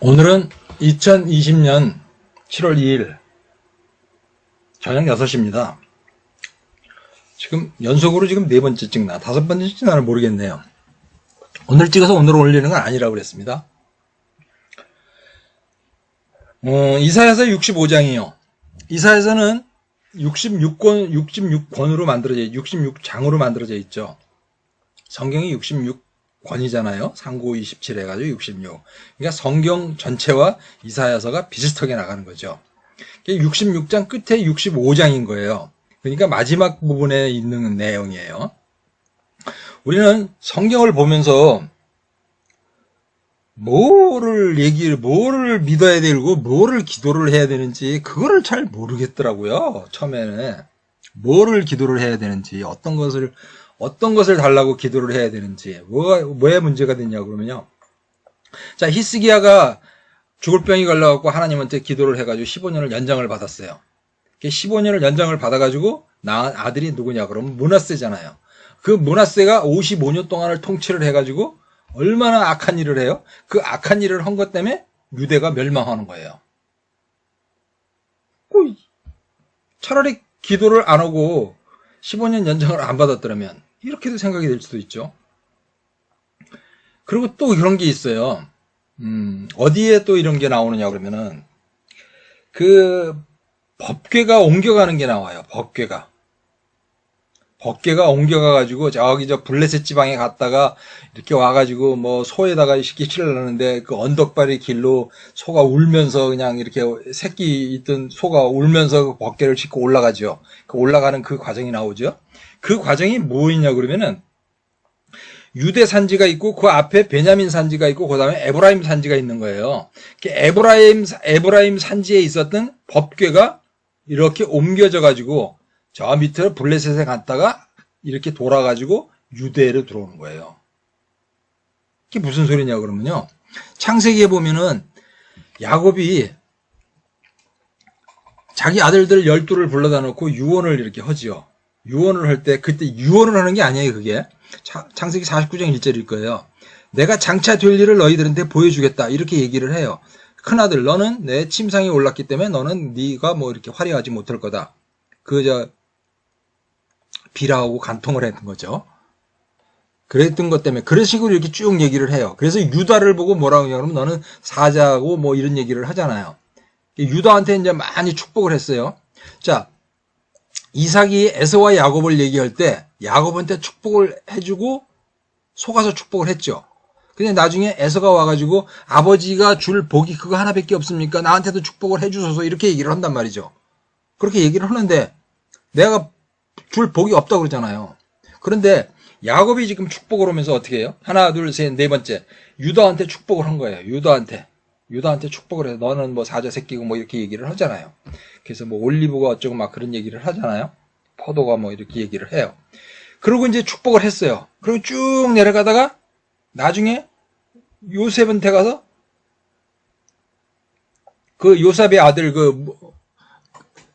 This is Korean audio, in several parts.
오늘은 2020년 7월 2일 저녁 6시입니다. 지금 연속으로 지금 네 번째 찍나 다섯 번째 찍나를 모르겠네요. 오늘 찍어서 오늘 올리는 건 아니라고 그랬습니다. 이사야서 65장이요. 이사야서는 66권으로 만들어져, 66장으로 만들어져 있죠. 성경이 66권이잖아요. 39, 27 해가지고 66. 그러니까 성경 전체와 이사야서가 비슷하게 나가는 거죠. 66장 끝에 65장인 거예요. 그러니까 마지막 부분에 있는 내용이에요. 우리는 성경을 보면서 뭐를 믿어야 되고 뭐를 기도를 해야 되는지 그거를 잘 모르겠더라고요. 처음에는 뭐를 기도를 해야 되는지 어떤 것을 달라고 기도를 해야 되는지 뭐에 문제가 됐냐 그러면요. 자, 히스기야가 죽을 병이 걸려갖고 하나님한테 기도를 해가지고 15년을 연장을 받았어요. 15년을 연장을 받아가지고 낳은 아들이 누구냐 그러면 므낫세잖아요. 그 므낫세가 55년 동안을 통치를 해가지고 얼마나 악한 일을 해요? 그 악한 일을 한 것 때문에 유대가 멸망하는 거예요. 차라리 기도를 안 하고 15년 연장을 안 받았더라면 이렇게도 생각이 될 수도 있죠. 그리고 또 그런 게 있어요. 어디에 또 이런 게 나오느냐 그러면은 그 법궤가 옮겨가는 게 나와요. 법궤가 옮겨가가지고 저기 저 블레셋 지방에 갔다가 이렇게 와가지고 뭐 소에다가 이렇게 칠하는데 그 언덕발이 길로 소가 울면서 그냥 이렇게 새끼 있던 소가 울면서 그 법궤를 싣고 올라가죠. 그 올라가는 그 과정이 나오죠. 그 과정이 뭐였냐 그러면은 유대 산지가 있고 그 앞에 베냐민 산지가 있고 그 다음에 에브라임 산지가 있는 거예요. 에브라임 산지에 있었던 법궤가 이렇게 옮겨져 가지고 저 밑으로 블레셋에 갔다가 이렇게 돌아가지고 유대로 들어오는 거예요. 이게 무슨 소리냐 그러면요. 창세기에 보면은 야곱이 자기 아들들 12를 불러다 놓고 유언을 이렇게 하지요. 유언을 할 때 그때 유언을 하는 게 아니에요. 그게 창세기 49장 1절일 거예요. 내가 장차 될 일을 너희들한테 보여주겠다 이렇게 얘기를 해요. 큰아들 너는 내 침상에 올랐기 때문에 너는 네가 뭐 이렇게 화려하지 못할 거다. 비라하고 간통을 했던 거죠. 그랬던 것 때문에 그런 식으로 이렇게 쭉 얘기를 해요. 그래서 유다를 보고 뭐라고 하냐면 너는 사자고 뭐 이런 얘기를 하잖아요. 유다한테 이제 많이 축복을 했어요. 자, 이삭이 에서와 야곱을 얘기할 때 야곱한테 축복을 해주고 속아서 축복을 했죠. 근데 나중에 에서가 와가지고 아버지가 줄 복이 그거 하나밖에 없습니까? 나한테도 축복을 해주소서 이렇게 얘기를 한단 말이죠. 그렇게 얘기를 하는데 내가 줄 복이 없다고 그러잖아요. 그런데 야곱이 지금 축복을 하면서 어떻게 해요? 하나, 둘, 셋, 네 번째. 유다한테 축복을 한 거예요. 유다한테 축복을 해서 너는 뭐 사자 새끼고 뭐 이렇게 얘기를 하잖아요. 그래서 뭐 올리브가 어쩌고 막 그런 얘기를 하잖아요. 포도가 뭐 이렇게 얘기를 해요. 그리고 이제 축복을 했어요. 그리고 쭉 내려가다가 나중에 요셉한테 가서 그 요셉의 아들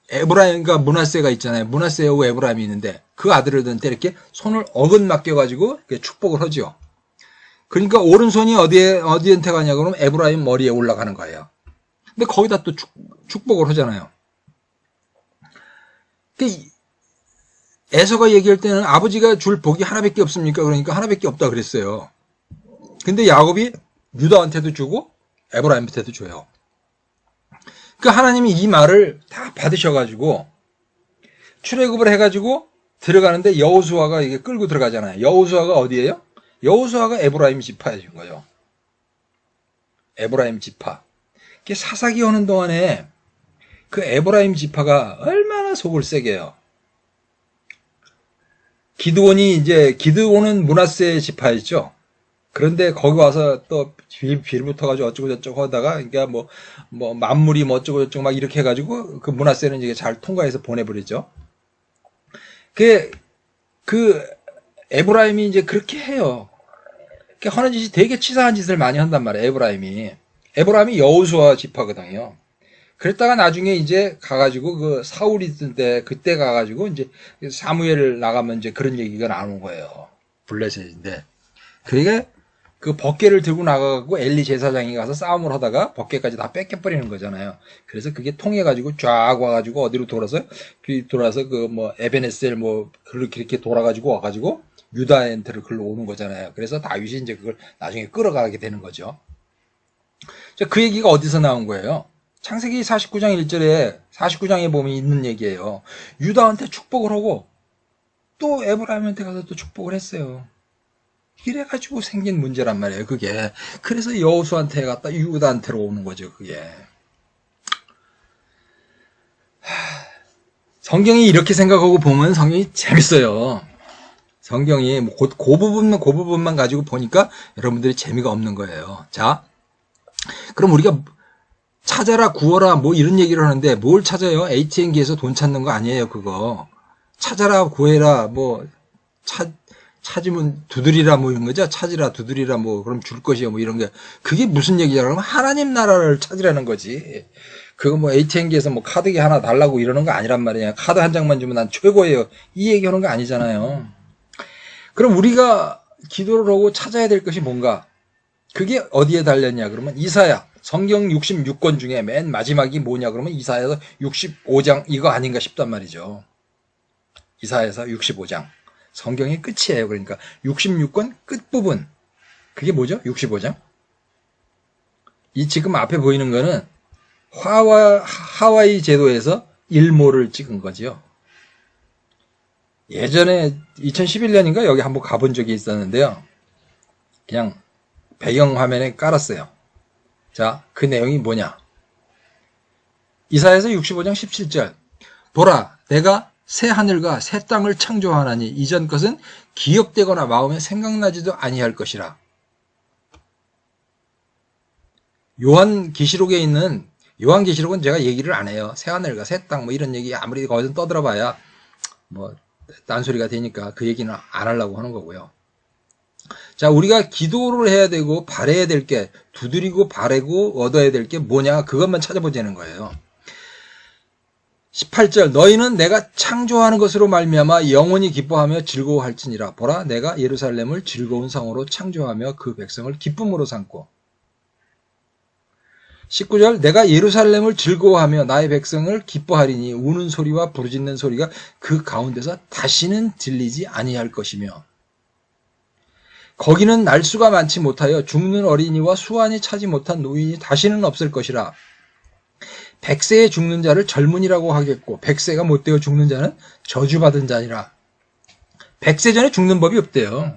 에브라임과 므낫세가 있잖아요. 므낫세하고 에브라임이 있는데 그 아들들한테 이렇게 손을 어긋 맡겨가지고 축복을 하죠. 그러니까 오른손이 어디한테 가냐 그러면 에브라임 머리에 올라가는 거예요. 근데 거기다 또 축복을 하잖아요. 에서가 얘기할 때는 아버지가 줄 복이 하나밖에 없습니까? 그러니까 하나밖에 없다 그랬어요. 근데 야곱이 유다한테도 주고 에브라임한테도 줘요. 그 하나님이 이 말을 다 받으셔가지고 출애굽을 해가지고 들어가는데 여호수아가 이게 끌고 들어가잖아요. 여호수아가 어디예요? 여호수아가 에브라임 지파인 거예요. 에브라임 지파. 이게 사사기 하는 동안에 그 에브라임 지파가 얼마나 속을 세게 해요. 기드온은 므낫세 지파였죠. 그런데 거기 와서 또 빌 붙어가지고 어쩌고저쩌고 하다가 그러니까 뭐 만물이 뭐 어쩌고저쩌고 막 이렇게 해가지고 그 므낫세는 이게 잘 통과해서 보내버리죠. 그 에브라임이 이제 그렇게 해요. 하는 짓이 되게 치사한 짓을 많이 한단 말이에요. 에브라임이 여호수아 지파거든요. 그랬다가 나중에 이제 가가지고 그 사울이 있을 때 그때 가가지고 이제 사무엘 나가면 이제 그런 얘기가 나오는 거예요. 블레셋인데 그러니까 그 벗개를 들고 나가고 엘리 제사장이 가서 싸움을 하다가 벗개까지 다 뺏겨버리는 거잖아요. 그래서 그게 통해가지고 쫙 와가지고 어디로 돌아서 그 뭐 에베네셀 뭐 그렇게 돌아가지고 와가지고 유다한테를 글로 오는 거잖아요. 그래서 다윗이 이제 그걸 나중에 끌어가게 되는 거죠. 그 얘기가 어디서 나온 거예요? 창세기 49장 1절에 49장에 보면 있는 얘기예요. 유다한테 축복을 하고 또 에브라임한테 가서 또 축복을 했어요. 이래가지고 생긴 문제란 말이에요, 그게. 그래서 여호수아한테 갔다 유다한테로 오는 거죠, 그게. 성경이 이렇게 생각하고 보면 성경이 재밌어요. 성경이 그 부분만 가지고 보니까 여러분들이 재미가 없는 거예요. 자, 그럼 우리가 찾아라, 구워라, 뭐 이런 얘기를 하는데 뭘 찾아요? ATM기에서 돈 찾는 거 아니에요, 그거. 찾아라, 구해라, 뭐, 찾으면 두드리라, 뭐 이런 거죠? 찾으라, 두드리라, 뭐, 그럼 줄 것이요, 뭐 이런 게. 그게 무슨 얘기냐, 그러면 하나님 나라를 찾으라는 거지. 그거 뭐 ATM기에서 뭐 카드기 하나 달라고 이러는 거 아니란 말이야. 카드 한 장만 주면 난 최고예요. 이 얘기 하는 거 아니잖아요. 그럼 우리가 기도를 하고 찾아야 될 것이 뭔가? 그게 어디에 달렸냐, 그러면 이사야. 성경 66권 중에 맨 마지막이 뭐냐, 그러면 이사야서 65장 이거 아닌가 싶단 말이죠. 이사야서 65장. 성경의 끝이에요. 그러니까 66권 끝부분. 그게 뭐죠? 65장. 이 지금 앞에 보이는 거는 하와이 제도에서 일모를 찍은 거죠. 예전에 2011년인가 여기 한번 가본 적이 있었는데요. 그냥 배경 화면에 깔았어요. 자, 그 내용이 뭐냐. 이사야서 65장 17절. 보라, 내가 새 하늘과 새 땅을 창조하나니 이전 것은 기억되거나 마음에 생각나지도 아니할 것이라. 요한계시록에 있는, 요한계시록은 제가 얘기를 안 해요. 새 하늘과 새 땅 뭐 이런 얘기 아무리 거기서 떠들어봐야 뭐 딴소리가 되니까 그 얘기는 안 하려고 하는 거고요. 자, 우리가 기도를 해야 되고 바라야 될 게, 두드리고 바라고 얻어야 될 게 뭐냐, 그것만 찾아보자는 거예요. 18절. 너희는 내가 창조하는 것으로 말미암아 영원히 기뻐하며 즐거워할지니라. 보라, 내가 예루살렘을 즐거운 성으로 창조하며 그 백성을 기쁨으로 삼고. 19절. 내가 예루살렘을 즐거워하며 나의 백성을 기뻐하리니 우는 소리와 부르짖는 소리가 그 가운데서 다시는 들리지 아니할 것이며. 거기는 날수가 많지 못하여 죽는 어린이와 수완이 차지 못한 노인이 다시는 없을 것이라. 100세에 죽는 자를 젊은이라고 하겠고 100세가 못 되어 죽는 자는 저주받은 자니라. 100세 전에 죽는 법이 없대요.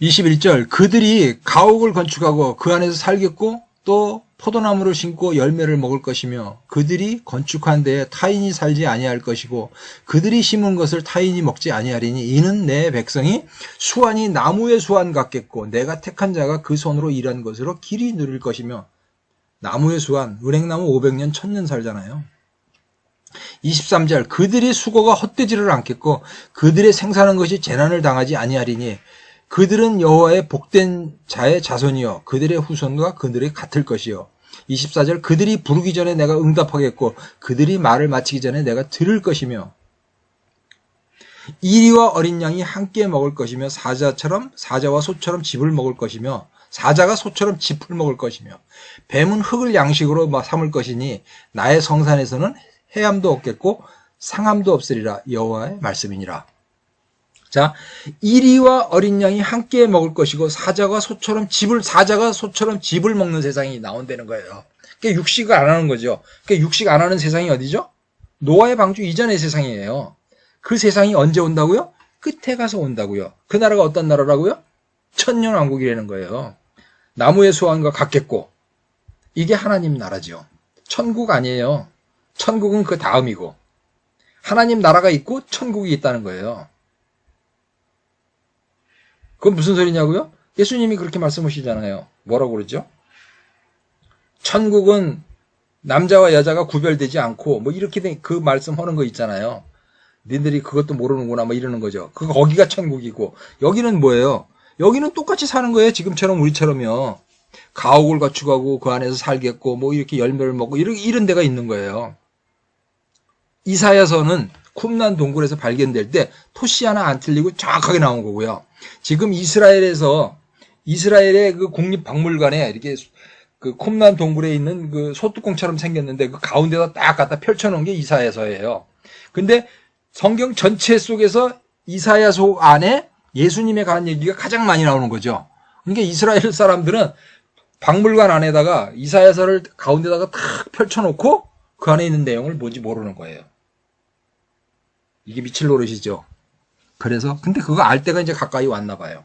21절. 그들이 가옥을 건축하고 그 안에서 살겠고 또 포도나무를 심고 열매를 먹을 것이며 그들이 건축한 데에 타인이 살지 아니할 것이고 그들이 심은 것을 타인이 먹지 아니하리니 이는 내 백성이 수완이 나무의 수완 같겠고 내가 택한 자가 그 손으로 일한 것으로 길이 누릴 것이며. 나무의 수완, 은행나무 500년 1000년 살잖아요. 23절. 그들이 수고가 헛되지를 않겠고 그들의 생사하는 것이 재난을 당하지 아니하리니 그들은 여호와의 복된 자의 자손이요 그들의 후손과 그들의 같을 것이요. 24절. 그들이 부르기 전에 내가 응답하겠고 그들이 말을 마치기 전에 내가 들을 것이며. 이리와 어린 양이 함께 먹을 것이며 사자와 소처럼 짚을 먹을 것이며 사자가 소처럼 짚을 먹을 것이며 뱀은 흙을 양식으로 삼을 것이니 나의 성산에서는 해함도 없겠고 상함도 없으리라. 여호와의 말씀이니라. 자, 이리와 어린 양이 함께 먹을 것이고 사자가 소처럼 짚을 먹는 세상이 나온다는 거예요. 그러니까 육식을 안 하는 거죠. 그러니까 육식 안 하는 세상이 어디죠? 노아의 방주 이전의 세상이에요. 그 세상이 언제 온다고요? 끝에 가서 온다고요. 그 나라가 어떤 나라라고요? 천년왕국이라는 거예요. 나무의 수완과 같겠고 이게 하나님 나라죠. 천국 아니에요. 천국은 그 다음이고 하나님 나라가 있고 천국이 있다는 거예요. 그건 무슨 소리냐고요? 예수님이 그렇게 말씀하시잖아요. 뭐라고 그러죠? 천국은 남자와 여자가 구별되지 않고 뭐 이렇게 그 말씀하는 거 있잖아요. 니들이 그것도 모르는구나 뭐 이러는 거죠. 거기가 천국이고 여기는 뭐예요? 여기는 똑같이 사는 거예요. 지금처럼 우리처럼요. 가옥을 갖추고 그 안에서 살겠고 뭐 이렇게 열매를 먹고 이런 데가 있는 거예요. 이사야서는 쿰란 동굴에서 발견될 때 토시 하나 안 틀리고 정확하게 나온 거고요. 지금 이스라엘의 그 국립박물관에 이렇게 그 쿰란 동굴에 있는 그 소뚜껑처럼 생겼는데 그 가운데다 딱 갖다 펼쳐놓은 게 이사야서예요. 근데 성경 전체 속에서 이사야서 안에 예수님에 관한 얘기가 가장 많이 나오는 거죠. 그러니까 이스라엘 사람들은 박물관 안에다가 이사야서를 가운데다가 탁 펼쳐놓고 그 안에 있는 내용을 뭔지 모르는 거예요. 이게 미칠 노릇이죠. 그래서 근데 그거 알 때가 이제 가까이 왔나 봐요.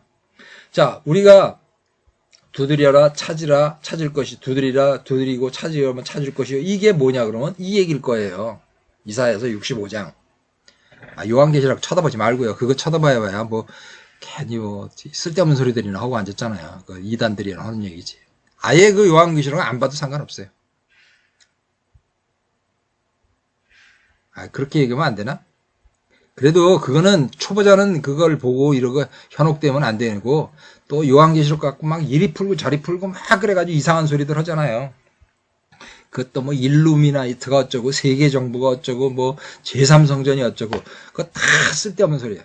자, 우리가 두드려라 찾으라 찾을 것이 두드리라 두드리고 찾으려면 찾을 것이요. 이게 뭐냐 그러면 이 얘기일 거예요. 이사야서 65장. 요한계시록 쳐다보지 말고요. 그거 쳐다봐야 뭐 괜히 뭐 쓸데없는 소리들이나 하고 앉았잖아요. 그 이단들이나 하는 얘기지. 아예 그 요한계시록은 안 봐도 상관없어요. 그렇게 얘기하면 안 되나? 그래도 그거는 초보자는 그걸 보고 이러고 현혹되면 안 되고 또 요한계시록 갖고 막 이리 풀고 저리 풀고 막 그래가지고 이상한 소리들 하잖아요. 그것도 뭐 일루미나이트가 어쩌고 세계 정부가 어쩌고 뭐 제3성전이 어쩌고 그거 다 쓸데없는 소리야.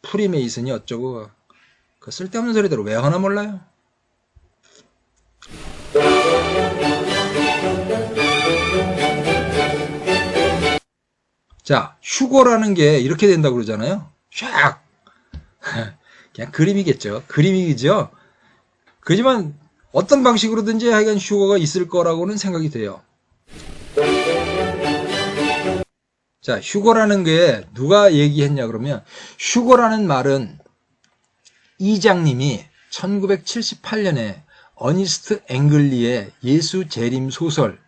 프리메이슨이 어쩌고 그 쓸데없는 소리들 왜 하나 몰라요? 자, 휴거라는 게 이렇게 된다고 그러잖아요. 샥! 그냥 그림이겠죠. 그림이죠. 그지만 어떤 방식으로든지 하여간 휴거가 있을 거라고는 생각이 돼요. 자, 휴거라는 게 누가 얘기했냐 그러면 휴거라는 말은 이장님이 1978년에 어니스트 앵글리의 예수 재림 소설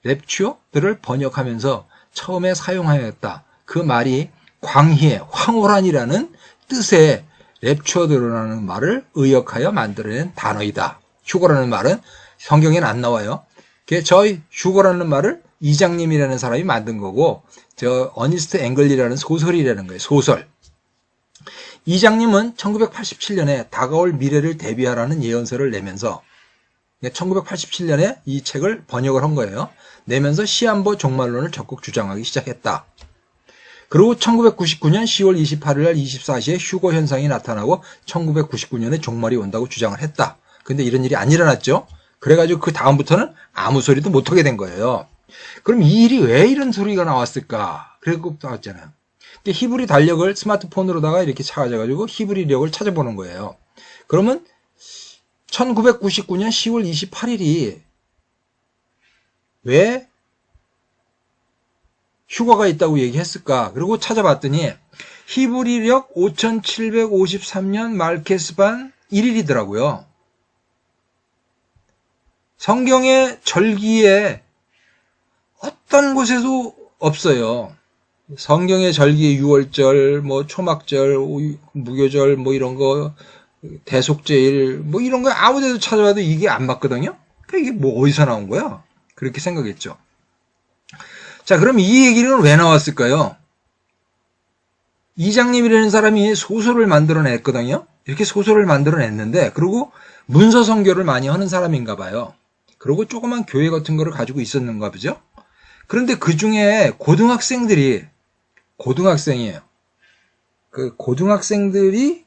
랩추어들을 번역하면서 처음에 사용하였다. 그 말이 광희의 황홀한이라는 뜻의 랩추어드라는 말을 의역하여 만들어낸 단어이다. 휴거라는 말은 성경에는 안 나와요. 저희 휴거라는 말을 이장님이라는 사람이 만든 거고 저 어니스트 앵글리라는 소설이라는 거예요. 소설. 이장님은 1987년에 다가올 미래를 대비하라는 예언서를 내면서 1987년에 이 책을 번역을 한 거예요. 내면서 시한부 종말론을 적극 주장하기 시작했다. 그리고 1999년 10월 28일 날 24시에 휴거 현상이 나타나고 1999년에 종말이 온다고 주장을 했다. 근데 이런 일이 안 일어났죠. 그래가지고 그 다음부터는 아무 소리도 못하게 된 거예요. 그럼 이 일이 왜 이런 소리가 나왔을까? 그래서 나왔잖아요. 히브리 달력을 스마트폰으로다가 이렇게 찾아가지고 히브리력을 찾아보는 거예요. 그러면 1999년 10월 28일이 왜 휴가가 있다고 얘기했을까? 그리고 찾아봤더니 히브리력 5753년 말케스반 1일이더라고요. 성경의 절기에 어떤 곳에도 없어요. 성경의 절기 6월절, 뭐 초막절, 무교절, 뭐 이런 거, 대속제일, 뭐 이런 거 아무 데도 찾아봐도 이게 안 맞거든요? 그러니까 이게 뭐 어디서 나온 거야? 그렇게 생각했죠. 자, 그럼 이 얘기는 왜 나왔을까요? 이장님이라는 사람이 소설을 만들어냈거든요? 이렇게 소설을 만들어냈는데, 그리고 문서 선교를 많이 하는 사람인가 봐요. 그리고 조그만 교회 같은 거를 가지고 있었는가 보죠? 그런데 그 중에 고등학생이에요. 그 고등학생들이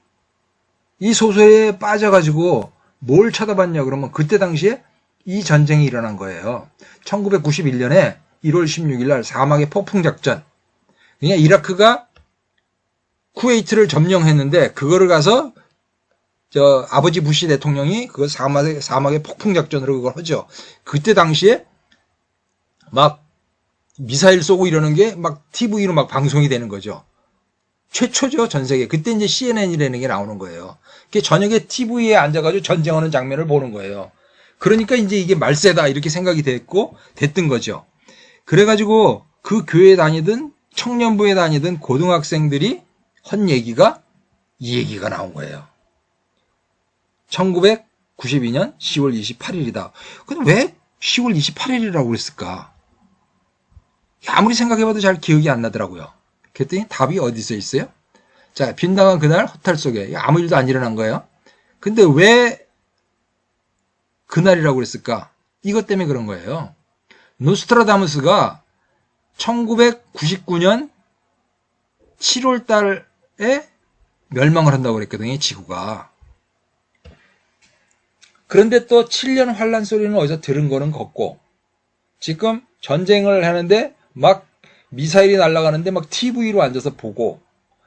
이 소설에 빠져가지고 뭘 쳐다봤냐 그러면 그때 당시에 이 전쟁이 일어난 거예요. 1991년에 1월 16일 날 사막의 폭풍작전. 그냥 이라크가 쿠웨이트를 점령했는데 그거를 가서 아버지 부시 대통령이 그거 사막의 폭풍작전으로 그걸 하죠. 그때 당시에 막 미사일 쏘고 이러는 게 막 TV로 막 방송이 되는 거죠. 최초죠, 전 세계. 그때 이제 CNN이라는 게 나오는 거예요. 저녁에 TV에 앉아가지고 전쟁하는 장면을 보는 거예요. 그러니까 이제 이게 말세다 이렇게 생각이 됐던 거죠. 그래가지고 그 교회에 다니든 청년부에 다니든 고등학생들이 한 얘기가 이 얘기가 나온 거예요. 1992년 10월 28일이다. 근데 왜 10월 28일이라고 그랬을까? 아무리 생각해봐도 잘 기억이 안 나더라고요. 그랬더니 답이 어디서 있어요? 자, 빈당한 그날 허탈 속에 아무 일도 안 일어난 거예요. 근데 왜 그날이라고 그랬을까? 이것 때문에 그런 거예요. 노스트라다무스가 1999년 7월 달에 멸망을 한다고 그랬거든요, 지구가. 그런데 또 7년 환란 소리는 어디서 들은 거는 없고, 지금 전쟁을 하는데 막 미사일이 날아가는데 막 TV로 앉아서 보고,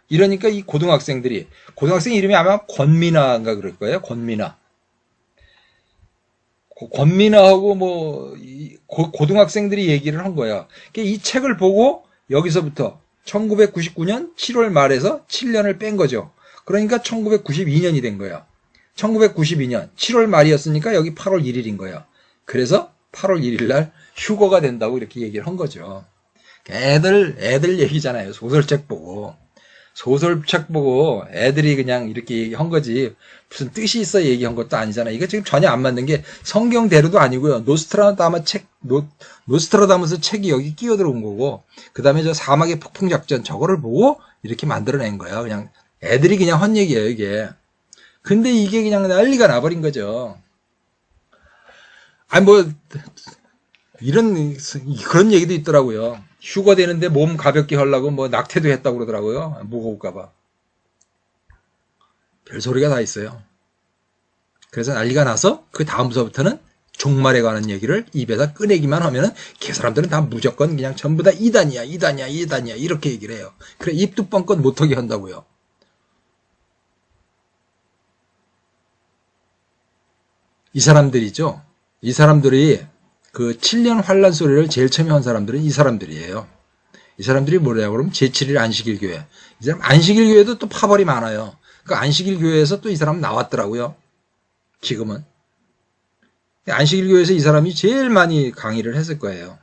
이러니까 이 고등학생들이, 고등학생 이름이 아마 권미나인가 그럴 거예요, 권미나. 권미나하고 뭐 고등학생들이 얘기를 한 거야. 이 책을 보고 여기서부터 1999년 7월 말에서 7년을 뺀 거죠. 그러니까 1992년이 된 거야. 1992년 7월 말이었으니까 여기 8월 1일인 거야. 그래서 8월 1일 날 휴거가 된다고 이렇게 얘기를 한 거죠. 애들 얘기잖아요. 소설책 보고. 소설책 보고 애들이 그냥 이렇게 얘기한 거지 무슨 뜻이 있어 얘기한 것도 아니잖아요. 이거 지금 전혀 안 맞는 게 성경대로도 아니고요. 노스트라다무스 책이 여기 끼어들어온 거고, 그 다음에 저 사막의 폭풍작전 저거를 보고 이렇게 만들어낸 거야. 그냥 애들이 그냥 한 얘기예요, 이게. 근데 이게 그냥 난리가 나버린 거죠. 아니 뭐 그런 얘기도 있더라고요. 휴가 되는데 몸 가볍게 하려고 뭐 낙태도 했다고 그러더라고요. 무거울까봐. 별소리가 다 있어요. 그래서 난리가 나서 그 다음서부터는 종말에 관한 얘기를 입에다 꺼내기만 하면은 그 사람들은 다 무조건 그냥 전부 다 이단이야 이렇게 얘기를 해요. 그래 입도 뻥끗 못하게 한다고요. 이 사람들이죠. 이 사람들이 그 7년 환란 소리를 제일 처음에 한 사람들은 이 사람들이에요. 이 사람들이 뭐래요? 그러면 제7일 안식일 교회. 이 사람 안식일 교회도 또 파벌이 많아요. 그 안식일 교회에서 또 이 사람 나왔더라고요. 지금은. 안식일 교회에서 이 사람이 제일 많이 강의를 했을 거예요.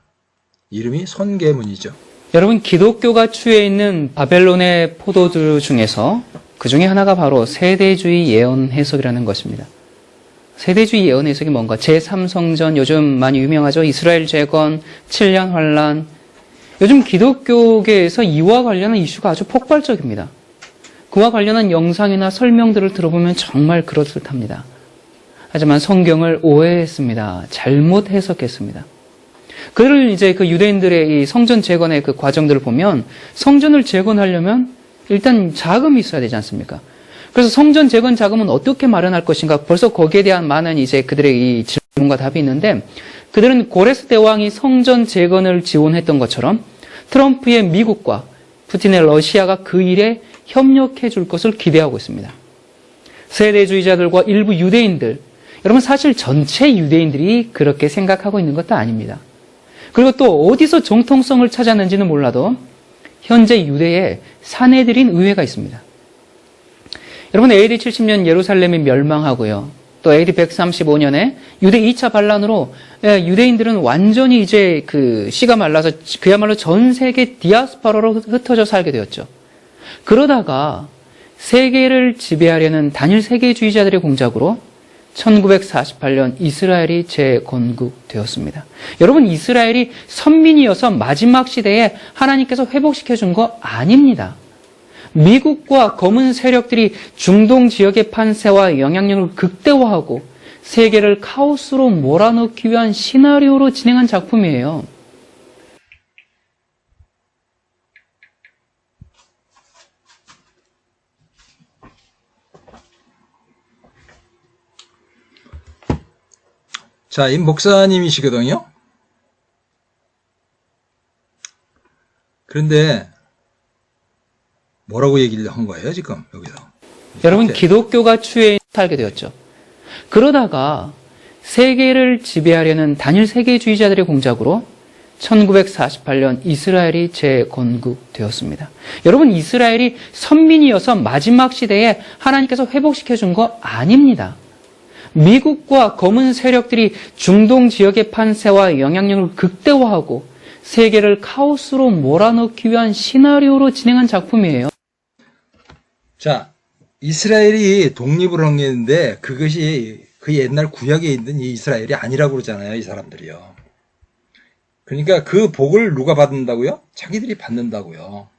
이름이 손계문이죠. 여러분, 기독교가 취해 있는 바벨론의 포도주 중에서 그 중에 하나가 바로 세대주의 예언 해석이라는 것입니다. 세대주의 예언 해석이 뭔가? 제3성전, 요즘 많이 유명하죠. 이스라엘 재건, 7년 환란. 요즘 기독교계에서 이와 관련한 이슈가 아주 폭발적입니다. 그와 관련한 영상이나 설명들을 들어보면 정말 그럴듯합니다. 하지만 성경을 오해했습니다. 잘못 해석했습니다. 그를 이제 그 유대인들의 이 성전 재건의 그 과정들을 보면 성전을 재건하려면 일단 자금이 있어야 되지 않습니까? 그래서 성전 재건 자금은 어떻게 마련할 것인가? 벌써 거기에 대한 많은 이제 그들의 이 질문과 답이 있는데, 그들은 고레스 대왕이 성전 재건을 지원했던 것처럼 트럼프의 미국과 푸틴의 러시아가 그 일에 협력해 줄 것을 기대하고 있습니다. 세대주의자들과 일부 유대인들, 여러분 사실 전체 유대인들이 그렇게 생각하고 있는 것도 아닙니다. 그리고 또 어디서 정통성을 찾았는지는 몰라도 현재 유대에 사내들인 의회가 있습니다. 여러분 AD 70년 예루살렘이 멸망하고요. 또 AD 135년에 유대 2차 반란으로 유대인들은 완전히 이제 그 씨가 말라서 그야말로 전 세계 디아스포라로 흩어져 살게 되었죠. 그러다가 세계를 지배하려는 단일 세계주의자들의 공작으로 1948년 이스라엘이 재건국되었습니다. 여러분, 이스라엘이 선민이어서 마지막 시대에 하나님께서 회복시켜 준 거 아닙니다. 미국과 검은 세력들이 중동 지역의 판세와 영향력을 극대화하고 세계를 카오스로 몰아넣기 위한 시나리오로 진행한 작품이에요. 자, 임 목사님이시거든요. 그런데 뭐라고 얘기를 한 거예요, 지금 여기서? 여러분, 기독교가 취해 살게 되었죠. 그러다가 세계를 지배하려는 단일 세계주의자들의 공작으로 1948년 이스라엘이 재건국되었습니다. 여러분, 이스라엘이 선민이어서 마지막 시대에 하나님께서 회복시켜 준 거 아닙니다. 미국과 검은 세력들이 중동 지역의 판세와 영향력을 극대화하고 세계를 카오스로 몰아넣기 위한 시나리오로 진행한 작품이에요. 자, 이스라엘이 독립을 한 게 있는데 그것이 그 옛날 구약에 있는 이 이스라엘이 아니라고 그러잖아요, 이 사람들이요. 그러니까 그 복을 누가 받는다고요? 자기들이 받는다고요.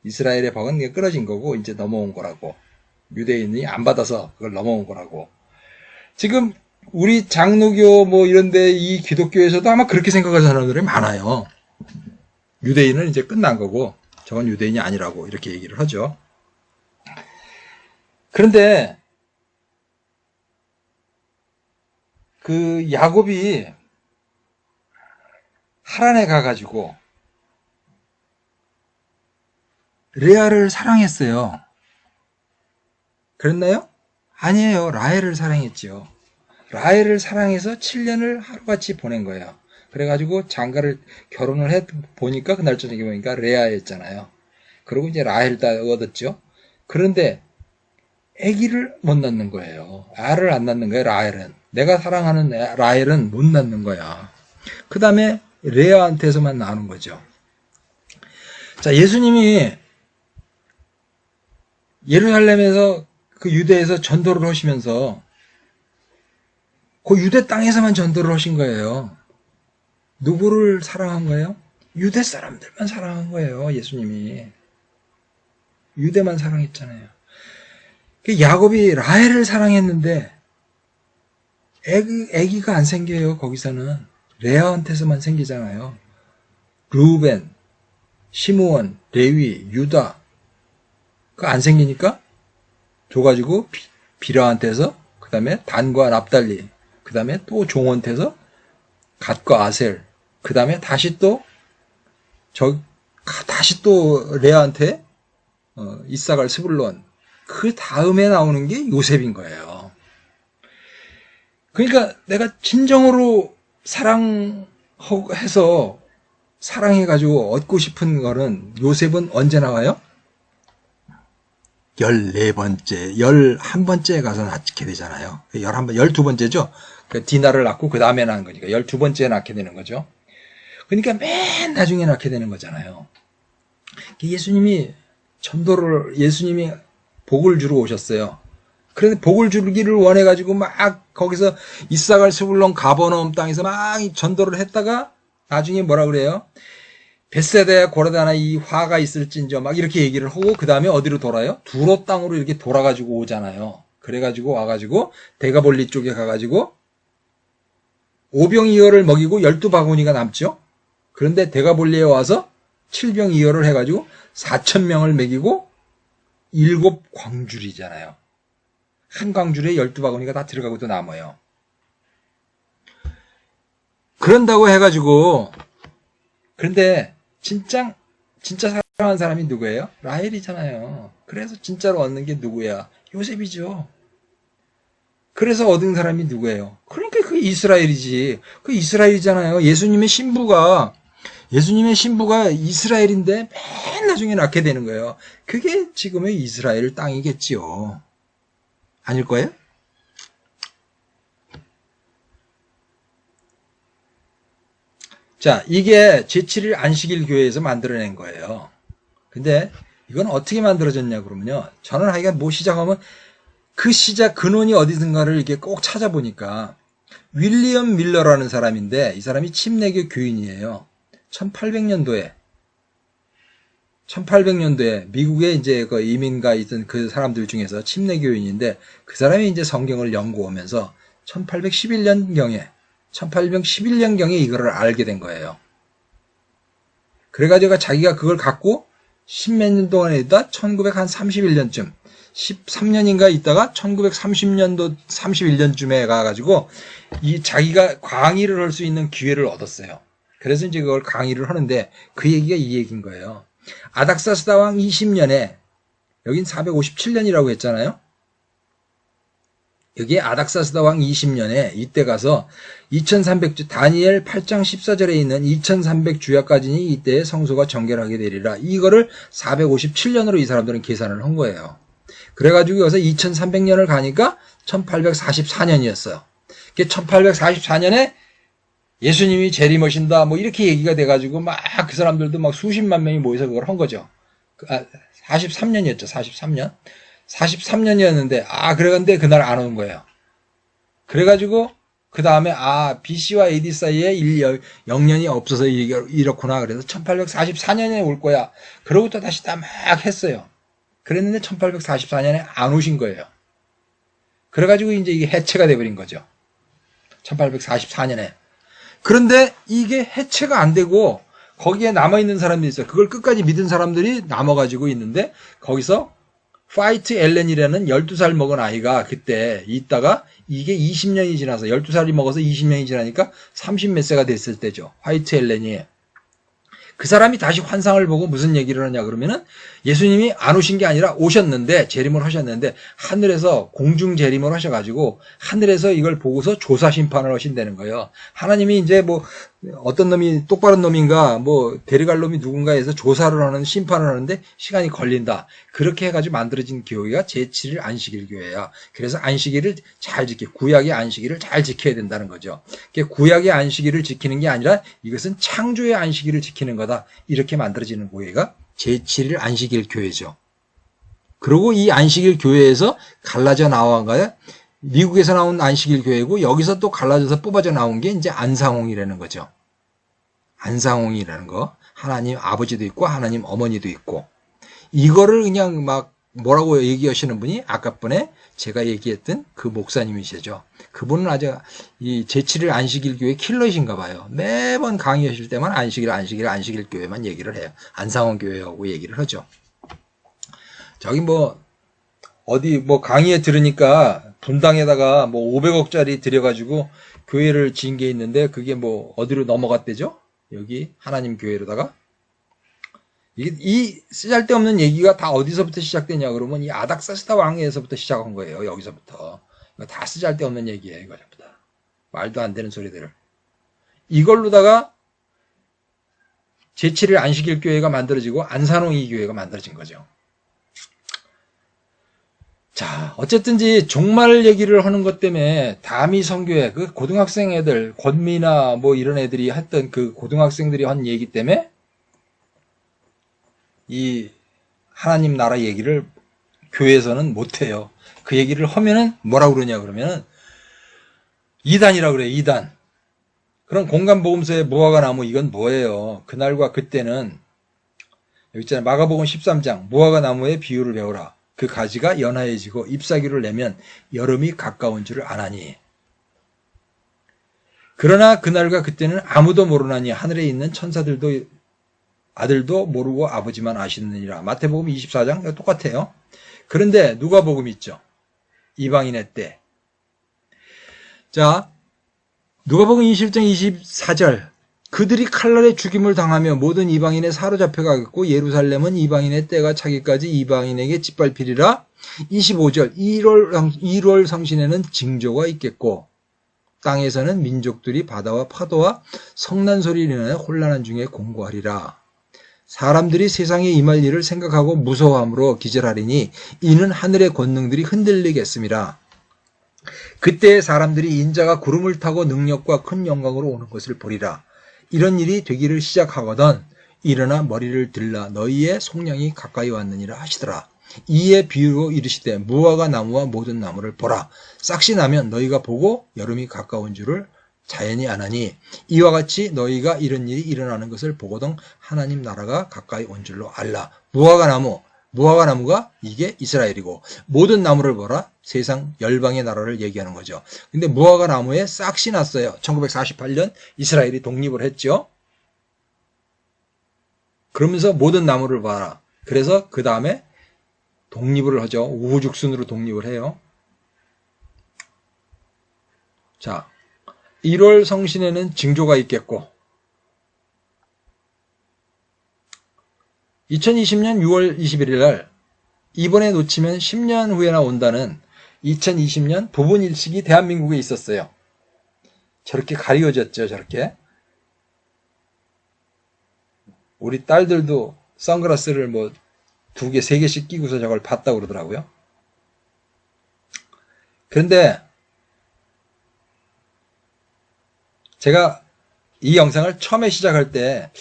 이스라엘의 복은 끊어진 거고 이제 넘어온 거라고. 유대인이 안 받아서 그걸 넘어온 거라고. 지금 우리 장로교 뭐 이런데 이 기독교에서도 아마 그렇게 생각하는 사람들이 많아요. 유대인은 이제 끝난 거고 저건 유대인이 아니라고 이렇게 얘기를 하죠. 그런데 그 야곱이 하란에 가가지고 레아를 사랑했어요. 그랬나요? 아니에요. 라헬을 사랑했지요. 라헬을 사랑해서 7년을 하루같이 보낸 거예요. 그래가지고 장가를 결혼을 해 보니까 그날 저녁에 보니까 레아였잖아요. 그리고 이제 라헬 다 얻었죠. 그런데 아기를 못 낳는 거예요. 알을 안 낳는 거예요. 라헬은. 내가 사랑하는 라헬은 못 낳는 거야. 그 다음에 레아한테서만 나오는 거죠. 자, 예수님이 예루살렘에서 그 유대에서 전도를 하시면서 그 유대 땅에서만 전도를 하신 거예요. 누구를 사랑한 거예요? 유대 사람들만 사랑한 거예요. 예수님이. 유대만 사랑했잖아요. 야곱이 라헬을 사랑했는데 애기가 안 생겨요. 거기서는. 레아한테서만 생기잖아요. 루벤, 시므온, 레위, 유다 그거 안 생기니까 줘가지고 비라한테서 그 다음에 단과 납달리 그 다음에 또 종한테서 갓과 아셀 그 다음에 다시 또 레아한테 이사갈 스불론 그 다음에 나오는 게 요셉인 거예요. 그러니까 내가 진정으로 사랑해서 사랑해가지고 얻고 싶은 거는 요셉은 언제 나와요? 14번째, 11번째에 가서 낳게 되잖아요. 12번째죠? 디나를 낳고 그 다음에 낳은 거니까 12번째에 낳게 되는 거죠. 그러니까 맨 나중에 낳게 되는 거잖아요. 예수님이 복을 주러 오셨어요. 그런데 복을 주기를 원해가지고 막 거기서 이사갈 스불론 가버나움 땅에서 막 전도를 했다가 나중에 뭐라 그래요? 벳세다야 고라다나 이 화가 있을진저 막 이렇게 얘기를 하고 그 다음에 어디로 돌아요? 두로 땅으로 이렇게 돌아가지고 오잖아요. 그래가지고 와가지고 대가볼리 쪽에 가가지고 오병이어를 먹이고 12바구니가 남죠. 그런데 대가볼리에 와서 7병이어를 해가지고 4,000명을 먹이고 7광줄이잖아요. 한 광줄에 12바구니가 다 들어가고도 남아요. 그런다고 해가지고 그런데 진짜 사랑하는 사람이 누구예요? 라헬이잖아요. 그래서 진짜로 얻는 게 누구야? 요셉이죠. 그래서 얻은 사람이 누구예요? 그러니까 그 이스라엘이지. 그 이스라엘이잖아요. 예수님의 신부가 이스라엘인데 맨 나중에 낳게 되는 거예요. 그게 지금의 이스라엘 땅이겠지요. 아닐 거예요? 자, 이게 제7일 안식일 교회에서 만들어낸 거예요. 근데 이건 어떻게 만들어졌냐 그러면요. 저는 하여간 뭐 시작하면 그 시작 근원이 어디든가를 이렇게 꼭 찾아보니까 윌리엄 밀러라는 사람인데 이 사람이 침례교 교인이에요. 1800년도에 미국에 이제 그 이민가 있던 그 사람들 중에서 침례교인인데 그 사람이 이제 성경을 연구하면서 1811년경에 이거를 알게 된 거예요. 그래가지고 자기가 그걸 갖고 십몇 년 동안에 있다 1931년쯤 13년인가 있다가 1930년도 31년쯤에 가가지고 이 자기가 강의를 할 수 있는 기회를 얻었어요. 그래서 이제 그걸 강의를 하는데 그 얘기가 이 얘기인 거예요. 아닥사스다 왕 20년에 여긴 457년이라고 했잖아요. 여기에 아닥사스다 왕 20년에 이때 가서 2300주 다니엘 8장 14절에 있는 2300주야까지니 이때에 성소가 정결하게 되리라. 이거를 457년으로 이 사람들은 계산을 한 거예요. 그래가지고 여기서 2300년을 가니까 1844년이었어요. 1844년에 예수님이 재림하신다 뭐 이렇게 얘기가 돼가지고 막 그 사람들도 막 수십만 명이 모여서 그걸 한 거죠. 43년이었죠. 43년. 43년이었는데 그래간데 그날 안 온 거예요. 그래가지고 그 다음에 BC와 AD 사이에 0년이 없어서 이렇구나. 그래서 1844년에 올 거야. 그러고 또 다시 딱 막 했어요. 그랬는데 1844년에 안 오신 거예요. 그래가지고 이제 이게 해체가 돼버린 거죠. 1844년에. 그런데 이게 해체가 안 되고 거기에 남아있는 사람들이 있어요. 그걸 끝까지 믿은 사람들이 남아가지고 있는데 거기서 파이트 엘렌이라는 12살 먹은 아이가 그때 있다가 이게 20년이 지나서 12살이 먹어서 20년이 지나니까 30몇 세가 됐을 때죠. 화이트 엘렌이. 그 사람이 다시 환상을 보고 무슨 얘기를 하냐 그러면은 예수님이 안 오신 게 아니라 오셨는데 재림을 하셨는데 하늘에서 공중 재림을 하셔가지고 하늘에서 이걸 보고서 조사 심판을 하신다는 거예요. 하나님이 이제 뭐 어떤 놈이 똑바른 놈인가 뭐 데려갈 놈이 누군가 해서 조사를 하는 심판을 하는데 시간이 걸린다. 그렇게 해가지고 만들어진 교회가 제7일 안식일 교회야. 그래서 안식일을 잘 구약의 안식일을 잘 지켜야 된다는 거죠. 구약의 안식일을 지키는 게 아니라 이것은 창조의 안식일을 지키는 거다. 이렇게 만들어지는 교회가 제7일 안식일 교회죠. 그리고 이 안식일 교회에서 갈라져 나온 거야. 미국에서 나온 안식일 교회고 여기서 또 갈라져서 뽑아져 나온 게 이제 안상홍이라는 거죠. 안상홍이라는 거. 하나님 아버지도 있고 하나님 어머니도 있고. 이거를 그냥 막 뭐라고 얘기하시는 분이 아까 분에 제가 얘기했던 그 목사님이시죠. 그분은 아주 이 제7일 안식일 교회 킬러이신가 봐요. 매번 강의하실 때만 안식일 교회만 얘기를 해요. 안상홍 교회하고 얘기를 하죠. 저기 뭐 어디 뭐 강의에 들으니까 분당에다가 뭐 500억짜리 들여가지고 교회를 지은 게 있는데 그게 뭐 어디로 넘어갔대죠? 여기 하나님 교회로다가. 이 쓰잘데없는 얘기가 다 어디서부터 시작되냐 그러면 이 아닥사스다 왕에서부터 시작한 거예요. 여기서부터. 이거 다 쓰잘데없는 얘기예요. 이거 전부 다. 말도 안 되는 소리들을. 이걸로다가 제7일 안식일 교회가 만들어지고 안산홍 이 교회가 만들어진 거죠. 자, 어쨌든지 종말 얘기를 하는 것 때문에 다미 선교회 그 고등학생 애들 권미나 뭐 이런 애들이 했던 그 고등학생들이 한 얘기 때문에 이 하나님 나라 얘기를 교회에서는 못해요. 그 얘기를 하면은 뭐라고 그러냐 그러면은 이단이라고 그래요. 이단. 그럼 공간복음서에 무화과 나무 이건 뭐예요? 그날과 그때는 여기 있잖아요. 마가복음 13장 무화과 나무의 비유를 배우라. 그 가지가 연하해지고 잎사귀를 내면 여름이 가까운 줄을 아나니. 그러나 그날과 그때는 아무도 모르나니 하늘에 있는 천사들도 아들도 모르고 아버지만 아시느니라. 마태복음 24장 똑같아요. 그런데 누가복음 있죠. 이방인의 때. 자, 누가복음 21장 24절. 그들이 칼날에 죽임을 당하며 모든 이방인에 사로잡혀가겠고 예루살렘은 이방인의 때가 차기까지 이방인에게 짓밟히리라. 25절. 1월 성신에는 징조가 있겠고 땅에서는 민족들이 바다와 파도와 성난 소리를 인하여 혼란한 중에 공고하리라. 사람들이 세상에 임할 일을 생각하고 무서워함으로 기절하리니 이는 하늘의 권능들이 흔들리겠습니다. 그때 사람들이 인자가 구름을 타고 능력과 큰 영광으로 오는 것을 보리라. 이런 일이 되기를 시작하거든 일어나 머리를 들라 너희의 속량이 가까이 왔느니라 하시더라. 이에 비유로 이르시되 무화과 나무와 모든 나무를 보라. 싹이 나면 너희가 보고 여름이 가까운 줄을 자연히 아나니 이와 같이 너희가 이런 일이 일어나는 것을 보거든 하나님 나라가 가까이 온 줄로 알라. 무화과 나무가 이게 이스라엘이고 모든 나무를 보라. 세상 열방의 나라를 얘기하는 거죠. 근데 무화과 나무에 싹이 났어요. 1948년 이스라엘이 독립을 했죠. 그러면서 모든 나무를 봐라. 그래서 그 다음에 독립을 하죠. 우후죽순으로 독립을 해요. 자, 1월 성신에는 징조가 있겠고 2020년 6월 21일 날 이번에 놓치면 10년 후에나 온다는 2020년 부분일식이 대한민국에 있었어요. 저렇게 가리워졌죠. 저렇게. 우리 딸들도 선글라스를 뭐 2개, 3개씩 끼고서 저걸 봤다고 그러더라고요. 그런데 제가 이 영상을 처음에 시작할 때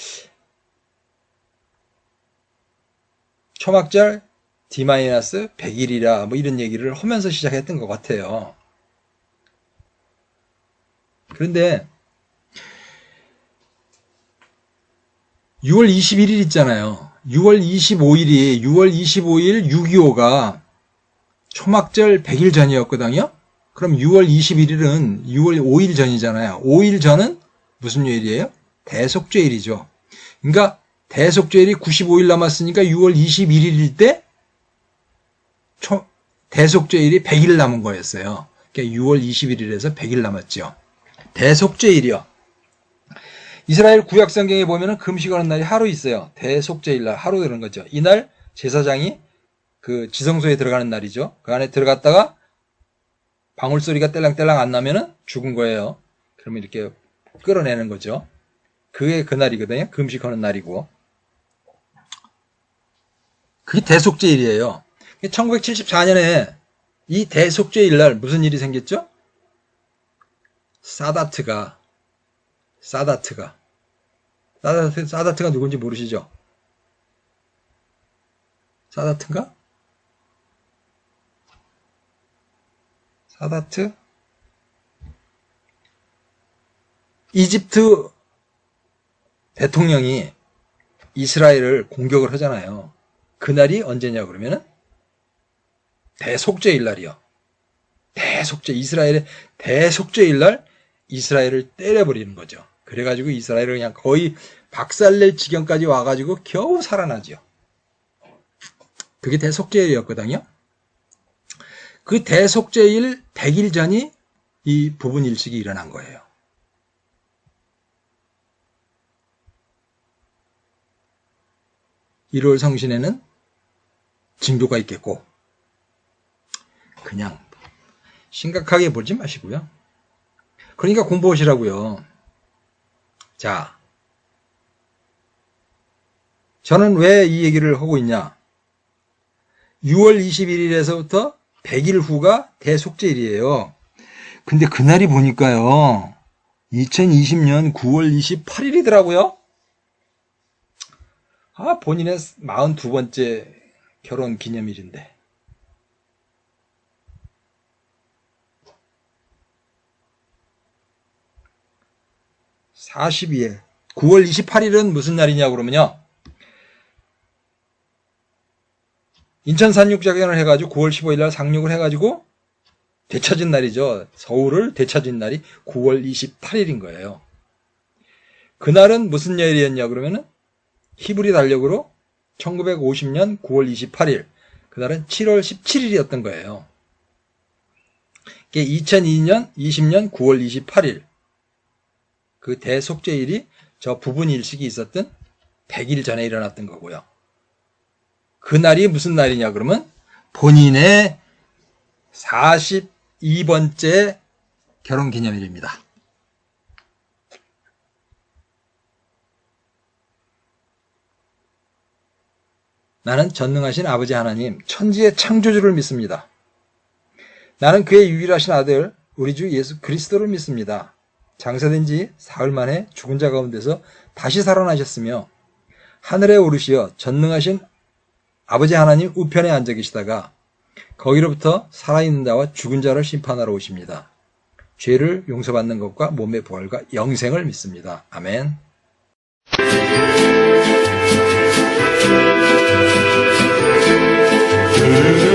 초막절 D-100일이라 뭐 이런 얘기를 하면서 시작했던 것 같아요. 그런데 6월 21일 있잖아요. 6월 25일 6.25가 초막절 100일 전이었거든요. 그럼 6월 21일은 6월 5일 전이잖아요. 5일 전은 무슨 요일이에요? 대속죄일이죠. 그러니까 대속죄일이 95일 남았으니까 6월 21일일 때 대속죄일이 100일 남은 거였어요. 그러니까 6월 21일에서 100일 남았죠. 대속죄일이요. 이스라엘 구약성경에 보면은 금식하는 날이 하루 있어요. 대속죄일날 하루 되는 거죠. 이날 제사장이 그 지성소에 들어가는 날이죠. 그 안에 들어갔다가 방울소리가 떼랑떼랑 안 나면은 죽은 거예요. 그러면 이렇게 끌어내는 거죠. 그게 그날이거든요. 금식하는 날이고. 그게 대속죄일이에요. 1974년에 이 대속죄일날 무슨 일이 생겼죠? 사다트가 누군지 모르시죠? 사다트인가? 사다트? 이집트 대통령이 이스라엘을 공격을 하잖아요. 그날이 언제냐 그러면은 대속죄일 날이요. 이스라엘의 대속죄일 날 이스라엘을 때려버리는 거죠. 그래가지고 이스라엘을 그냥 거의 박살낼 지경까지 와가지고 겨우 살아나죠. 그게 대속죄일이었거든요. 그 대속죄일 100일 전이 이 부분 일식이 일어난 거예요. (1월) 성신에는 징조가 있겠고, 그냥 심각하게 보지 마시고요. 그러니까 공부하시라고요. 자, 저는 왜 이 얘기를 하고 있냐? 6월 21일에서부터 100일 후가 대속죄일이에요. 근데 그날이 보니까요, 2020년 9월 28일이더라고요. 본인의 42번째 결혼 기념일인데. (42회) 9월 28일은 무슨 날이냐 그러면요, 인천 상륙작전을 해가지고 9월 15일 날 상륙을 해가지고 되찾은 날이죠. 서울을 되찾은 날이 9월 28일인 거예요. 그날은 무슨 요일이었냐 그러면은 히브리 달력으로 1950년 9월 28일, 그날은 7월 17일이었던 거예요. 2020년 9월 28일, 그 대속죄일이 저 부분 일식이 있었던 100일 전에 일어났던 거고요. 그날이 무슨 날이냐 그러면 본인의 42번째 결혼기념일입니다. 나는 전능하신 아버지 하나님, 천지의 창조주를 믿습니다. 나는 그의 유일하신 아들 우리 주 예수 그리스도를 믿습니다. 장사된 지 사흘 만에 죽은 자 가운데서 다시 살아나셨으며 하늘에 오르시어 전능하신 아버지 하나님 우편에 앉아 계시다가 거기로부터 살아있는 자와 죽은 자를 심판하러 오십니다. 죄를 용서받는 것과 몸의 부활과 영생을 믿습니다. 아멘. 그